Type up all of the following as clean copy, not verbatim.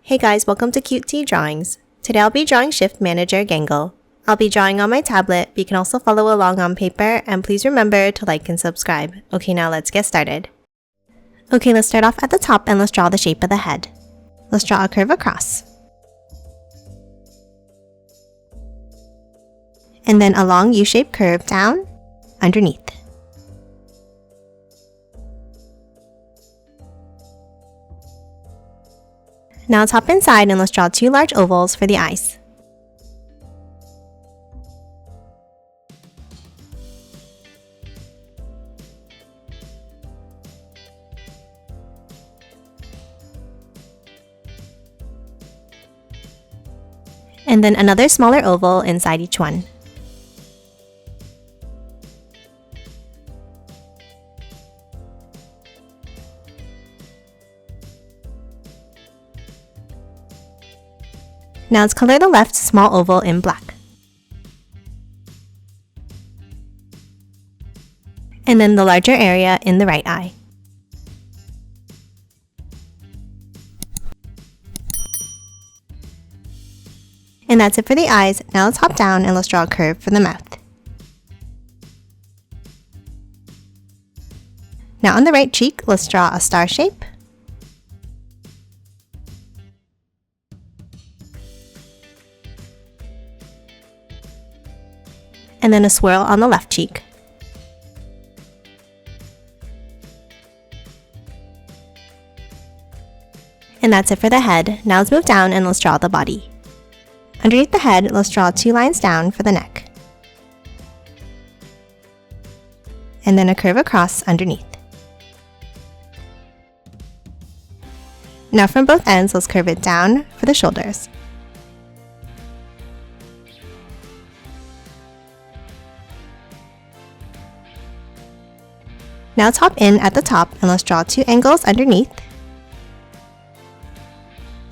Hey guys, welcome to Cute Tea Drawings. Today I'll be drawing Shift Manager Gangle. I'll be drawing on my tablet, but you can also follow along on paper, and please remember to like and subscribe. Okay, now let's get started. Okay, let's start off at the top and let's draw the shape of the head. Let's draw a curve across. And then a long U-shaped curve down, underneath. Now let's hop inside and let's draw two large ovals for the eyes. And then another smaller oval inside each one. Now let's color the left small oval in black. And then the larger area in the right eye. And that's it for the eyes. Now let's hop down and let's draw a curve for the mouth. Now on the right cheek, let's draw a star shape. And then a swirl on the left cheek. And that's it for the head. Now let's move down and let's draw the body. Underneath the head, let's draw two lines down for the neck. And then a curve across underneath. Now from both ends, let's curve it down for the shoulders. Now let's hop in at the top and let's draw two angles underneath.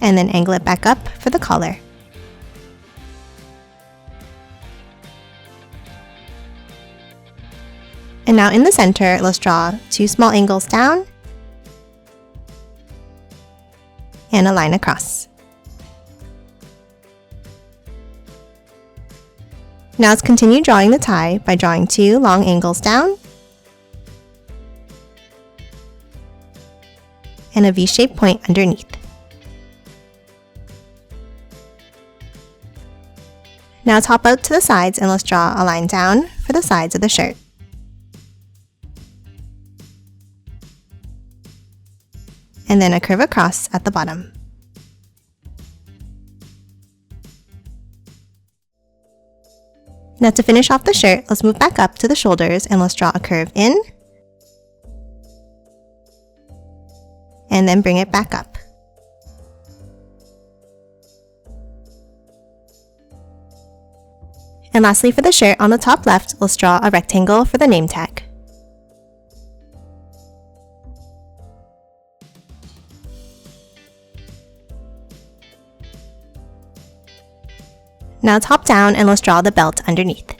And then angle it back up for the collar. And now in the center, let's draw two small angles down and a line across. Now let's continue drawing the tie by drawing two long angles down and a V-shaped point underneath. Now let's hop out to the sides and let's draw a line down for the sides of the shirt. And then a curve across at the bottom. Now to finish off the shirt, let's move back up to the shoulders and let's draw a curve in. And then bring it back up. And lastly for the shirt, on the top left, let's draw a rectangle for the name tag. Now let's hop down and let's draw the belt underneath.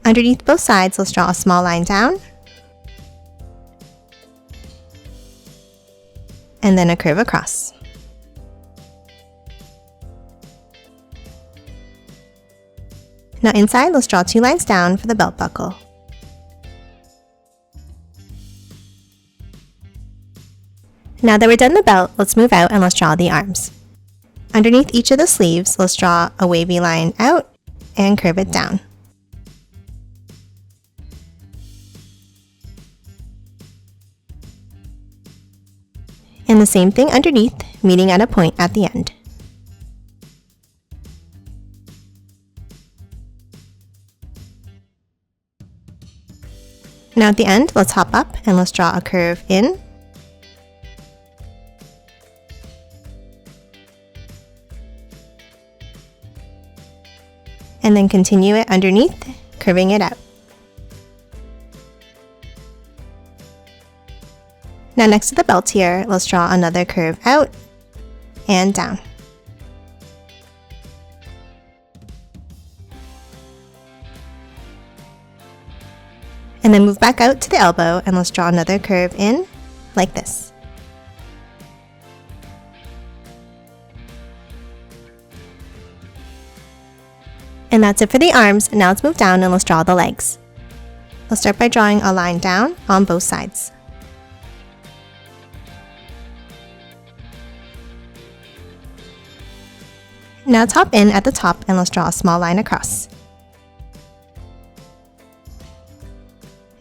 Underneath both sides, let's draw a small line down. And then a curve across. Now inside, let's draw two lines down for the belt buckle. Now that we're done the belt, let's move out and let's draw the arms. Underneath each of the sleeves, let's draw a wavy line out and curve it down. And the same thing underneath, meeting at a point at the end. Now at the end, let's hop up and let's draw a curve in. And then continue it underneath, curving it out. Now next to the belt here, let's draw another curve out and down. And then move back out to the elbow and let's draw another curve in, like this. And that's it for the arms. Now let's move down and let's draw the legs. Let's start by drawing a line down on both sides. Now top in at the top and let's draw a small line across.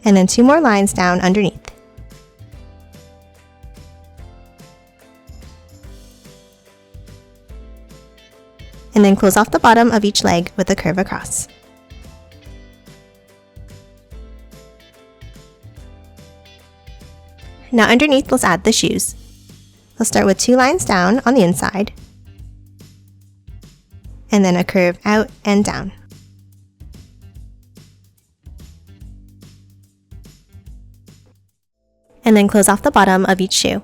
And then 2 more lines down underneath. And then close off the bottom of each leg with a curve across. Now underneath, let's add the shoes. Let's start with 2 lines down on the inside, and then a curve out and down. And then close off the bottom of each shoe.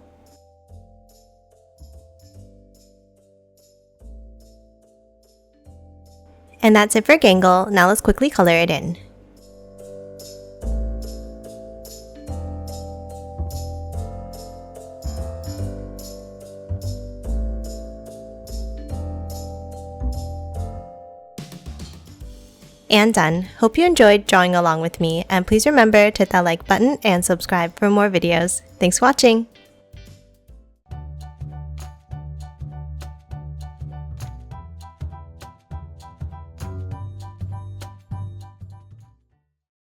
And that's it for Gangle. Now let's quickly color it in. And done. Hope you enjoyed drawing along with me, and please remember to hit that like button and subscribe for more videos. Thanks for watching!